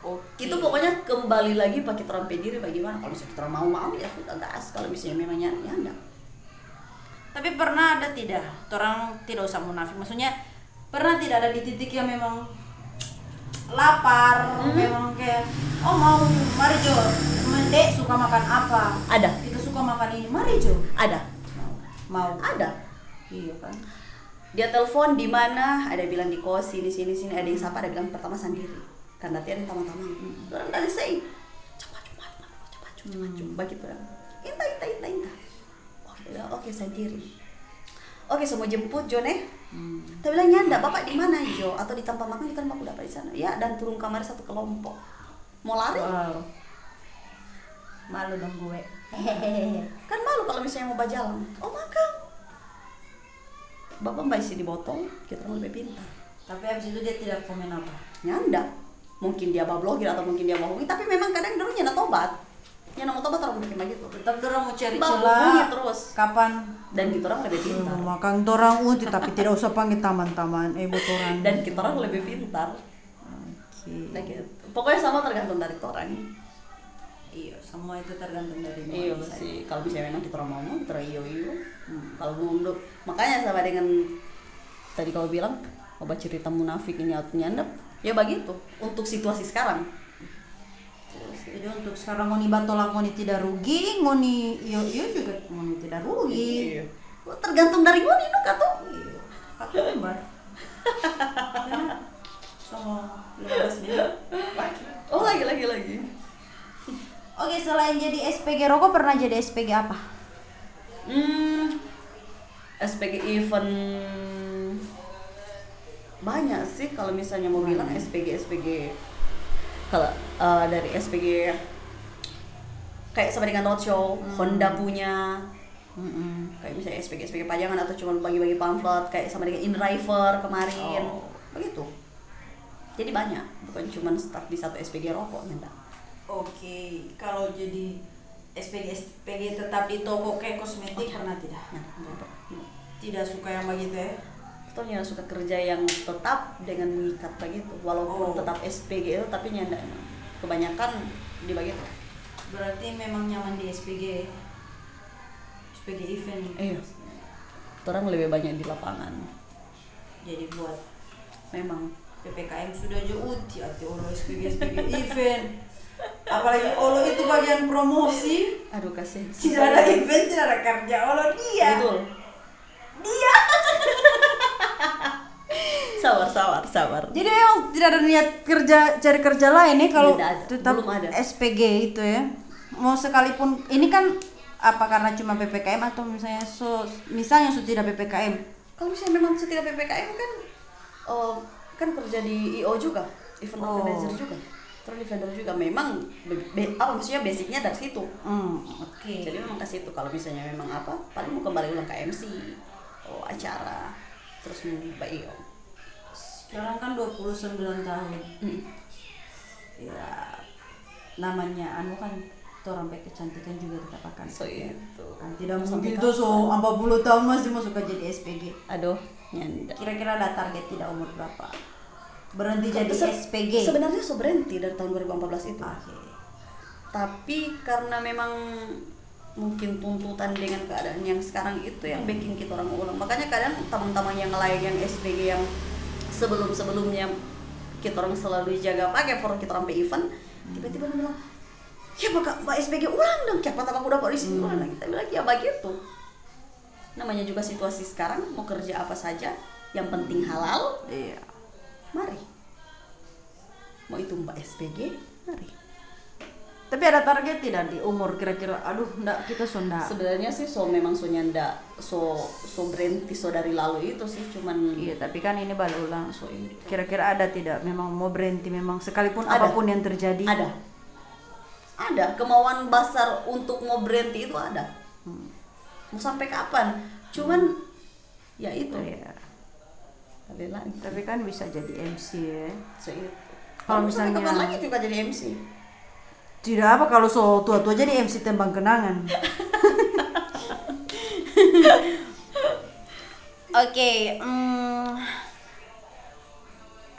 Oke. Itu pokoknya kembali lagi pak kita orang pediri bagaimana. Kalau misalnya kita orang mau ya sudah gas. Kalau misalnya memang nyari ya enggak. Tapi pernah ada tidak? Orang tidak usah munafik. Maksudnya pernah tidak ada di titik yang memang lapar, memang kayak oh mau mari Jo, Dek suka makan apa? Ada. Kita suka makan ini, mari Jo. Ada. Mau. Ada. Iya kan. Dia telepon di mana? Ada bilang di kos sini, ada yang sapa, ada bilang pertama sendiri. Karena dia ada taman-taman. Orang dari say, cepat, begitu kan. Inta. Oke, sendiri. Oke, semua jemput Jo nih. Tapi bilang nyanda, bapak di mana Jo? Atau di tempat makan kita aku dapat di sana. Ya, dan turun kamar satu kelompok. Mau lari? Wow. Malu dong gue. Kan malu kalau misalnya mau berjalan. Oh makan. Bapak mbak isi di botol, kita orang lebih pintar. Tapi habis itu dia tidak komen apa. Nyanda. Mungkin dia bablogir atau mungkin dia bohongi, tapi memang kadang dulu nyana tobat. Nyana mau tobat orang bikin begitu. Tetap orang mau cari Bohongi celah. terus. Kapan? Dan kita orang lebih pintar. Makan orang tapi tidak usah panggil taman-taman. Botoran. Dan kita orang lebih pintar. Oke. Nah, gitu. Pokoknya sama tergantung dari orang. Iya, semua itu tergantung dari Iya manusia. sih. Kalau misalnya memang kita orang mau, kita orang iyo. Kalau belum, makanya sama dengan tadi kau bilang, obat cerita munafik ini atau nyandap, ya begitu. Untuk situasi sekarang. Jadi untuk sekarang ngoni batolak ngoni tidak rugi, ngoni iyo juga ngoni tidak rugi. Oh, tergantung dari gua nih, kata. Iya. Kata lembar. Sama 15 menit. Oh lagi. Oke, selain jadi SPG rokok pernah jadi SPG apa? SPG event banyak sih kalau misalnya mau bilang SPG kalau dari SPG kayak sama dengan roadshow Honda punya kayak misalnya SPG pajangan atau cuma bagi-bagi pamflet kayak sama dengan InDriver kemarin begitu. Jadi banyak, bukan cuma start di satu SPG rokok enggak. Oke, kalau jadi SPG tetap di toko kayak kosmetik pernah tidak? Tidak suka yang begitu ya? Betulnya suka kerja yang tetap dengan mengikat begitu, walaupun tetap SPG itu tapi nyanda kebanyakan di begitu. Berarti memang nyaman di SPG event. Iya. Orang lebih banyak di lapangan. Jadi buat Memang. PPKM sudah jauh hati olo SPG event. Apalagi olo itu bagian promosi. Aduh kasih. Tidak ada event, tidak ada kerja olo dia. Betul. Dia. Sabar. Jadi memang tidak ada niat cari kerja lain nih kalau Tidak ada, tetap belum ada. SPG itu ya. Mau sekalipun ini kan apa karena cuma PPKM atau misalnya tidak PPKM. Kalau misalnya memang tidak PPKM kan kan kerja di IO juga, event organizer juga. Terus di vendor juga memang maksudnya basicnya dari situ. Oke. Jadi memang ke situ kalau misalnya memang apa paling mau kembali ulang ke MC acara terus mau ke IO. Sekarang kan 29 tahun. Ya namanya kan orang pakai kecantikan juga tetap akan. So itu. Kan tidak Sampai mungkin tuh 40 tahun masih mau suka jadi SPG. Aduh, nyanda. Kira-kira ada target tidak umur berapa? berhenti jadi SPG. Sebenarnya so berhenti dari tahun 2014 itu. Oke. Tapi karena memang mungkin tuntutan dengan keadaan yang sekarang itu yang bikin kita orang ulang. Makanya kadang teman-teman yang lain yang SPG yang sebelum-sebelumnya kita orang selalu jaga pakai for kita sampai event, tiba-tiba dia bilang, ya mbak SPG ulang dong, siapa tahu aku dapat di sini ulang. Kita bilang ya begitu. Namanya juga situasi sekarang, mau kerja apa saja, yang penting halal. Iya. Mari. Mau itu mbak SPG, mari. Tapi ada target tidak di umur kira-kira? Aduh, enggak, kita sonda. Sebenarnya sih memang nyanda so berhenti dari lalu itu sih, cuman Iya, tapi kan ini baru ulang. so itu. Kira-kira ada tidak memang mau berhenti memang sekalipun Ada. apapun yang terjadi? Ada kemauan besar untuk mau berhenti itu ada. Mau sampai kapan? Cuman ya itu. Iya. Ada lagi. Tapi kan bisa jadi MC ya. So itu. Kalau Mau sampai misalnya- kapan lagi juga jadi MC? Tidak apa kalau so tua-tua jadi MC tembang kenangan. Oke,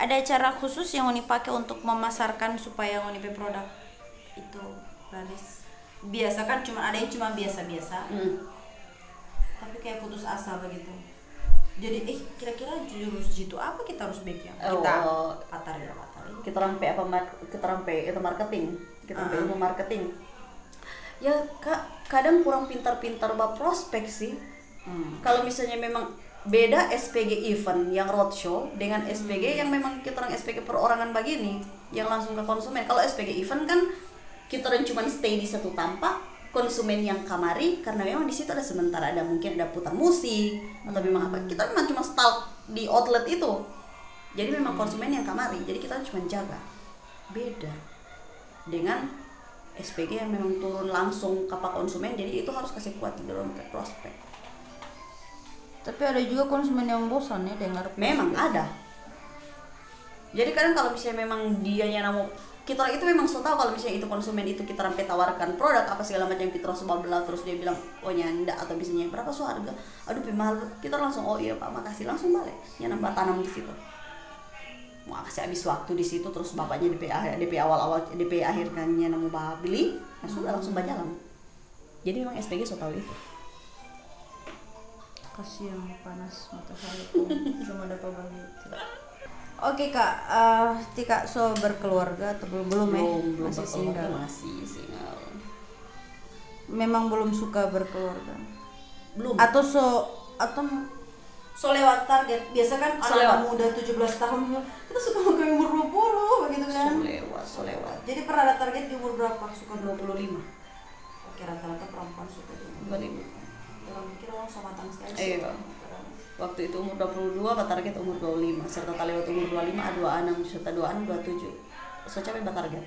ada cara khusus yang Uni pakai untuk memasarkan supaya Uni pe produk itu laris. Biasa kan cuma ada yang cuma biasa-biasa, tapi kayak putus asa begitu. Jadi kira-kira jurus jitu apa kita harus bikin? Kita patar. Kita rampai itu marketing. Kita rampai ilmu marketing. Ya kadang kurang pintar-pintar prospek sih. Kalau misalnya memang beda SPG event yang roadshow dengan SPG yang memang kita orang SPG perorangan begini yang langsung ke konsumen. Kalau SPG event kan kita orang cuma stay di satu tampak, konsumen yang kamari karena memang di situ ada sementara, ada mungkin ada putar musik atau memang apa. Kita memang cuma stalk di outlet itu. Jadi memang konsumen yang kamari. Jadi kita cuma jaga. Beda dengan SPG yang memang turun langsung ke konsumen, jadi itu harus kasih kuat di dalam prospek. Tapi ada juga konsumen yang bosan ya dengar. Memang ada. Jadi kadang kalau misalnya memang dia yang mau kita itu memang so tahu kalau misalnya itu konsumen itu kita sampai tawarkan produk apa segala macam kita terus belah terus dia bilang oh nyanda atau misalnya berapa so harga, aduh mahal, kita langsung oh iya pak makasih langsung balik ya nambah tanam di situ. Mau kasih habis waktu di situ terus bapaknya DP awal-awal DP akhirnya nemu beli, ya sudah langsung berjalan. Jadi memang SPG so tahu itu. Kasihan panas matahari cuma dapat begitu. Oke kak, Tika so berkeluarga atau belum masih single? Masih single. Memang belum suka berkeluarga? Belum. Atau so lewat target? Biasa kan So anak lewat. muda 17 tahun kita suka mau ke umur 20 begitu kan? So lewat. Jadi pernah ada target di umur berapa? Suka 25. Oke, rata-rata perempuan suka di umur 25. Orang mikir orang sama matang sekali. Iya. Waktu itu umur 22, target umur 25. Serta lewat umur 25, 26, serta 26, 27. So capek target.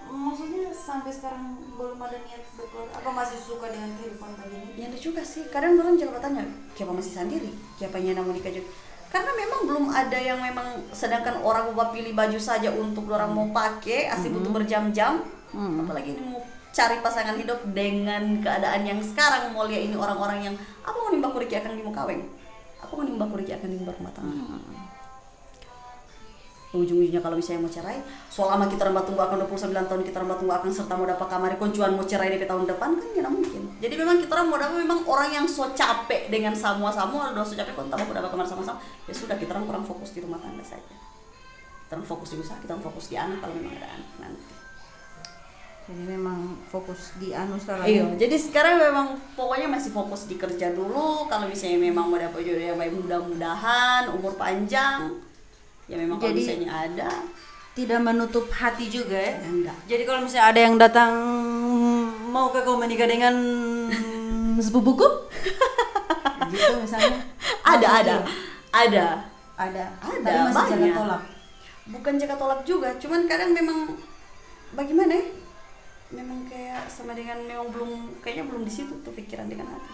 Maksudnya sampai sekarang belum ada niat berkeluarga? Apa masih suka dengan kehidupan begini? Ya ada juga sih. Kadang orang juga bertanya, siapa masih sendiri? Siapa yang mau nikah juga? Karena memang belum ada yang memang sedangkan orang mau pilih baju saja untuk orang mau pakai, asli butuh berjam-jam. Apalagi ini mau cari pasangan hidup dengan keadaan yang sekarang mau lihat ini orang-orang yang apa mau nimba kuriki akan dimau kaweng. Apa mau nimba kuriki akan dimba rumah tangga. Ujung-ujungnya kalau misalnya mau cerai, selama kita rembat tunggu akan 29 tahun kita rembat tunggu akan serta mau dapat kamar koncuan mau cerai di tahun depan kan tidak mungkin. Jadi memang kita orang mau dapat memang orang yang so capek dengan semua udah so capek kon mau dapat kamar sama-sama. Ya sudah kita orang kurang fokus di rumah tangga saja. Kita orang fokus di usaha, kita orang fokus di anak kalau memang ada anak nanti. Jadi memang fokus di anu sekarang. Iya, jadi sekarang memang pokoknya masih fokus di kerja dulu. Kalau misalnya memang mau dapat jodoh yang baik mudah-mudahan umur panjang. Ya memang kalau Jadi, misalnya ada tidak menutup hati juga ya? ya enggak. Jadi kalau misalnya ada yang datang mau kau menikah dengan sepupuku? Gitu misalnya. Ada. Tapi masih jaga banyak. tolak. Bukan jaga tolak juga, cuman kadang memang bagaimana ya? Memang kayak sama dengan memang kayaknya belum di situ tuh pikiran dengan hati.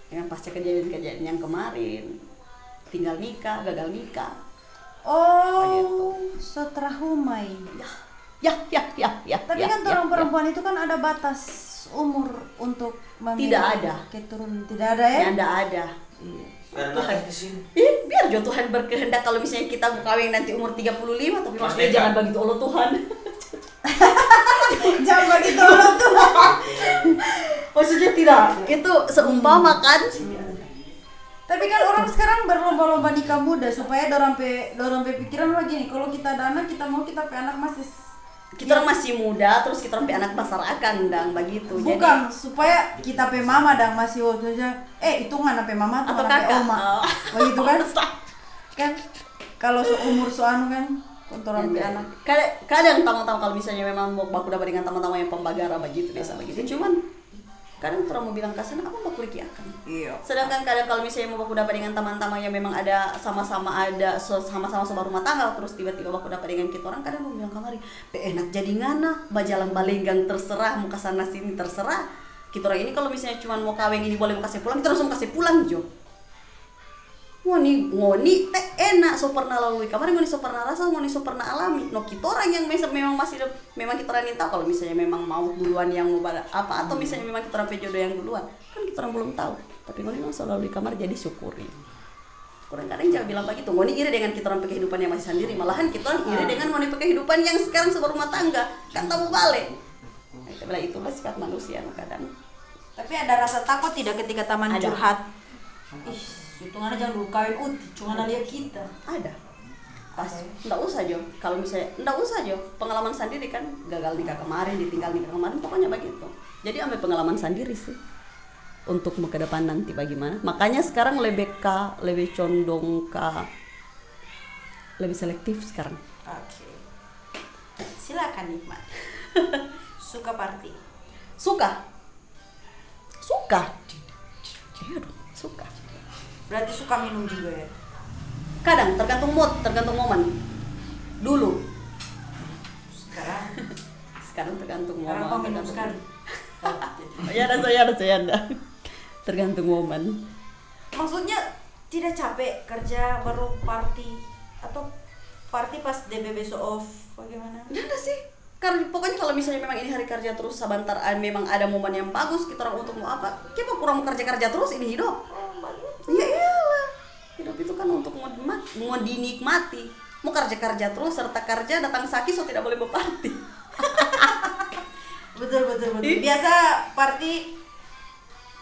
Dengan pasca kejadian yang kemarin, tinggal nikah, gagal nikah. Oh, seterahumai. Ya. Tapi kan orang perempuan itu kan ada batas umur untuk memilih Tidak ada. keturunan. Tidak ada ya? Ya enggak ada. Iya. Karena di sini. biar jo Tuhan berkehendak. Kalau misalnya kita mau kawin nanti umur 35, tapi maksudnya jangan begitu Allah Tuhan. Jangan begitu Allah Tuhan. Maksudnya tidak, itu seumpama kan. Tapi kan orang sekarang berlomba-lomba nikah muda supaya dorang pe pikiran lagi nih, kalau kita ada anak, kita mau kita pe anak masih muda, terus kita pe anak besar akan dang begitu. Bukan, supaya kita pe mama dang masih saja. Itu ngana pe mama atau anak pe oma. Begitu kan? Kan kalau seumur anu kan kontoran pe anak. Kadang tamu-tamu kalau misalnya memang mau baku dapat dengan tamu-tamu yang pembagara begitu biasa begitu. Cuman kadang orang mau bilang kasar apa baku lagi akan. Iya. Sedangkan kadang kalau misalnya mau baku dapat dengan teman-teman yang memang ada sama-sama sebuah rumah tangga, terus tiba-tiba baku dapat dengan kita orang, kadang mau bilang kamari enak jadi ngana bajalan balenggang terserah, mau kesana sini terserah. Kita orang ini kalau misalnya cuma mau kawin ini boleh mau kasih pulang, kita langsung kasih pulang jo. Ngoni teh enak, so pernah lalui kamari, ngoni so pernah rasa, ngoni so pernah alami. No kita orang yang memang masih memang kita orang tahu kalau misalnya memang mau duluan yang mau apa, atau misalnya memang kita orang jodoh yang duluan, kan kita orang belum tahu. Tapi ngoni memang selalu di kamar, jadi syukuri. Kadang-kadang jangan bilang begitu, ngoni iri dengan kita orang kehidupan yang masih sendiri, malahan kita orang iri dengan ngoni kehidupan yang sekarang seberumah tangga, kan tahu balik. Nah, kita bilang itulah sifat manusia kadang. Tapi ada rasa takut tidak ketika taman curhat? Hitungannya jangan dulu kawin cuma lihat kita. Ada. Pas, enggak usah Jo. Kalau misalnya enggak usah Jo. Pengalaman sendiri kan, gagal nikah kemarin, ditinggal nikah kemarin, pokoknya begitu. Jadi ambil pengalaman sendiri sih. Untuk ke depan nanti bagaimana. Makanya sekarang lebih condong ke lebih selektif sekarang. Oke. Silakan nikmat. Suka party? Suka. Iya dong, suka. Berarti suka minum juga ya? Kadang tergantung mood, tergantung momen. Dulu. Sekarang tergantung momen. Sekarang kau minum sekali. Ya ada. Tergantung momen. Maksudnya tidak capek kerja baru party atau party pas DB besok off bagaimana? Nggak ada sih. Karena pokoknya kalau misalnya memang ini hari kerja terus sebentar memang ada momen yang bagus, kita orang untuk mau apa? Kita kurang mau kerja terus ini hidup. Iya iyalah. Hidup itu kan untuk mau dinikmati. Mau kerja terus serta kerja datang sakit so tidak boleh berparty. Betul. Biasa party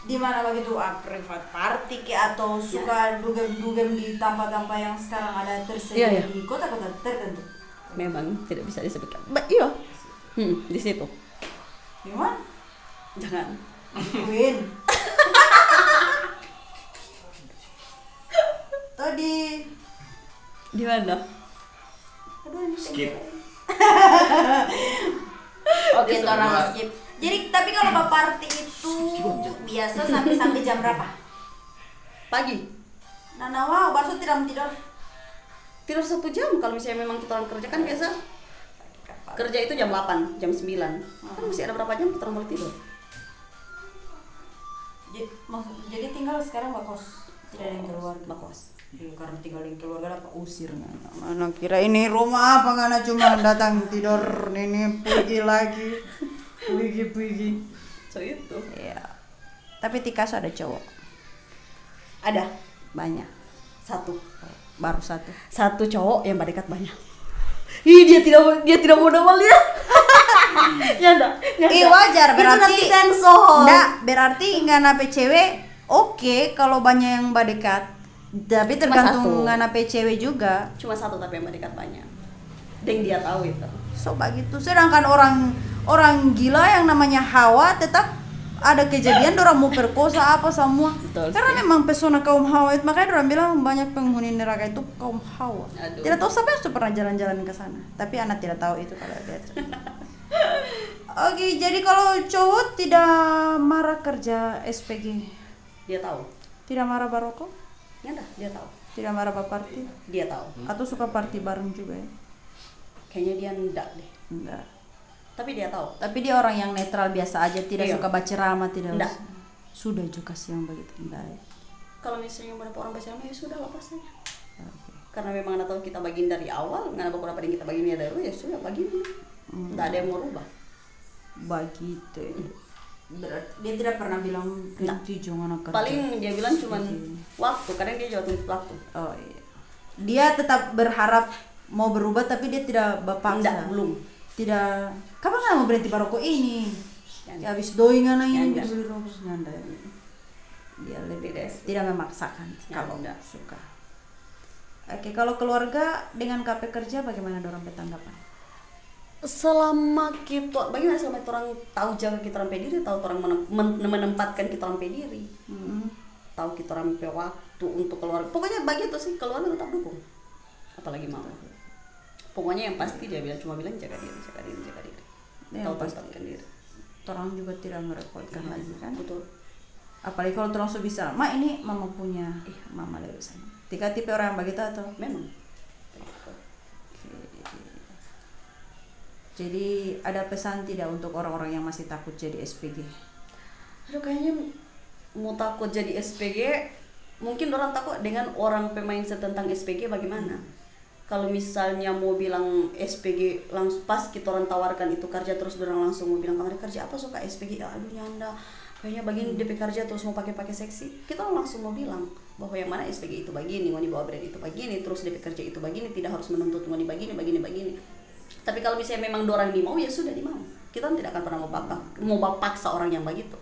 di mana begitu? Private party atau suka dugem di tempat-tempat yang sekarang ada tersedia di kota-kota tertentu. Memang tidak bisa disebutkan. Iya. Di situ. Di mana? Jangan. Queen. Tadi di mana? Skip. Oke, orang skip. Jadi tapi kalau party itu biasa sampai jam berapa? Pagi. Wow, baru tidur. Tidur 1 jam kalau misalnya memang kita orang kerja kan biasa. Kerja itu jam 8, jam 9. Kan masih ada berapa jam kita orang boleh tidur. Jadi tinggal sekarang bakos. Tidak ada yang keluar bakos. Karena tinggal di keluarga apa usir mana kira ini rumah apa ngana cuma datang tidur ini pergi lagi pergi so itu ya. Tapi Tikaso ada cowok? Ada banyak. Baru satu cowok yang berdekat banyak. Dia tidak mau nama lihat. Ya enggak. Wajar berarti sensor. Berarti ngana pe cewek oke kalau banyak yang berdekat. Tapi tergantung ngana pe cewek juga. Cuma satu tapi yang berdekat banyak. Dan dia tahu itu. So begitu. Sedangkan orang gila yang namanya Hawa tetap ada kejadian orang mau perkosa apa semua. Betul, karena memang pesona kaum Hawa itu, makanya orang bilang banyak penghuni neraka itu kaum Hawa. Aduh. Tidak tahu siapa yang sudah pernah jalan-jalan ke sana. Tapi anak tidak tahu itu kalau dia. Oke, jadi kalau cowok tidak marah kerja SPG. Dia tahu. Tidak marah barokok? Enggak, dia tahu. Tidak marah party? Dia tahu. Atau suka party bareng juga ya? Kayaknya dia enggak deh. Enggak. Tapi dia tahu. Tapi dia orang yang netral biasa aja, tidak suka baca tidak. Enggak. Sudah juga sih yang begitu. Enggak. Kalau misalnya beberapa orang baca ya sudah lepas saja. Karena memang anda tahu kita bagian dari awal, nggak ada beberapa yang kita bagian dari ya sudah bagian. Enggak ada yang mau rubah. Begitu. Dia tidak pernah bilang Nggak. ganti jangan kerja. Paling dia bilang cuman waktu, kadang dia jawab untuk waktu. Oh iya. Dia tetap berharap mau berubah tapi dia tidak Enggak, berpaksa. belum. Tidak. Kapan nggak mau berhenti merokok ini? Nyanda. Ya, habis doingan aja ini Nyanda. beli rokok nyanda. Dia lebih tidak memaksakan kalau Nyanda. suka. Oke, kalau keluarga dengan KP kerja bagaimana dorang bertanggapan? Selama kita, bagaimana selama kita orang tahu jaga kita orang pediri, tahu orang menempatkan kita orang pediri, tahu kita orang waktu untuk keluarga. Pokoknya begitu sih, keluarga tetap dukung. Apalagi mau. Pokoknya yang pasti dia cuma bilang jaga diri, jaga diri, jaga diri. Ya, Tahu pasti. tempatkan diri. Orang juga tidak merepotkan lagi kan? Betul. Apalagi kalau langsung bisa, ma ini mama punya, mama lewat sana. Tipe orang yang begitu atau? Memang. Jadi ada pesan tidak untuk orang-orang yang masih takut jadi SPG? Aduh, kayaknya mau takut jadi SPG, mungkin orang takut dengan orang pemain tentang SPG bagaimana. Kalau misalnya mau bilang SPG langsung pas kita orang tawarkan itu kerja terus orang langsung mau bilang kamu kerja apa suka SPG, aduh nyanda kayaknya begini DP kerja terus mau pakai seksi, kita orang langsung mau bilang bahwa yang mana SPG itu begini, mau dibawa brand itu begini, terus DP kerja itu begini, tidak harus menuntut mau di begini. Tapi kalau misalnya memang dorang di mau ya sudah di mau, kita tidak akan pernah mau paksa orang yang begitu.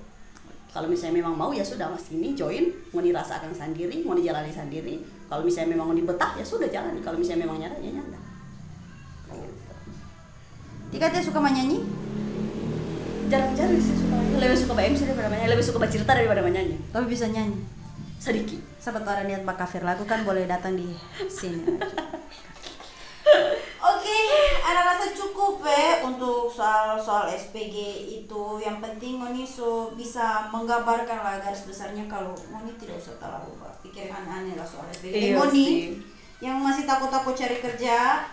Kalau misalnya memang mau ya sudah mas ini join, mau dirasakan sendiri, mau dijalani sendiri. Kalau misalnya memang mau dibetah ya sudah jalani. Kalau misalnya memang nyanda ya nyanda. Tika dia suka menyanyi? Jarang-jarang sih suka. Lebih suka MC daripada menyanyi, lebih suka bercerita daripada menyanyi. Tapi bisa nyanyi. Sedikit. Sahabat orang niat Mbak Kafir lagu kan boleh datang di sini. Oke, ada rasa cukup untuk soal SPG itu. Yang penting Ngoni bisa menggambarkan lah garis besarnya. Kalau Ngoni tidak usah terlalu pikir aneh-aneh lah soal SPG. Ngoni yang masih takut-takut cari kerja,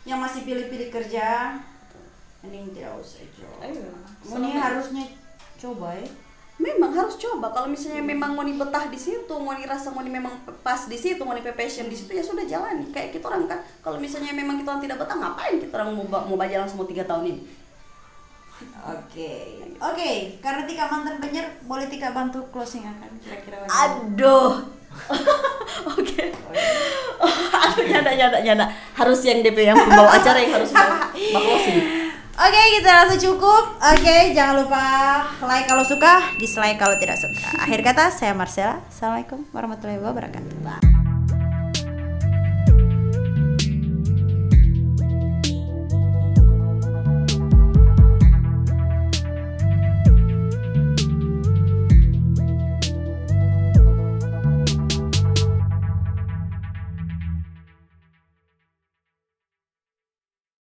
yang masih pilih-pilih kerja, mending tidak usah coba. Ngoni harusnya coba Memang harus coba. Kalau misalnya memang mau betah di situ, mau rasa mau memang pas di situ, mau passion di situ ya sudah jalani. Kayak kita orang kan. Kalau misalnya memang kita orang tidak betah, ngapain kita orang mau baca langsung 3 tahun ini? Oke. Karena Tika mantan penyiar, boleh Tika bantu closing akan kira-kira. Aduh. Oke. Aduh nyanda. Harus yang DP yang pembawa acara yang harus closing. Oke, kita rasa cukup. Oke, jangan lupa like kalau suka, dislike kalau tidak suka. Akhir kata, saya Marcella. Assalamualaikum warahmatullahi wabarakatuh.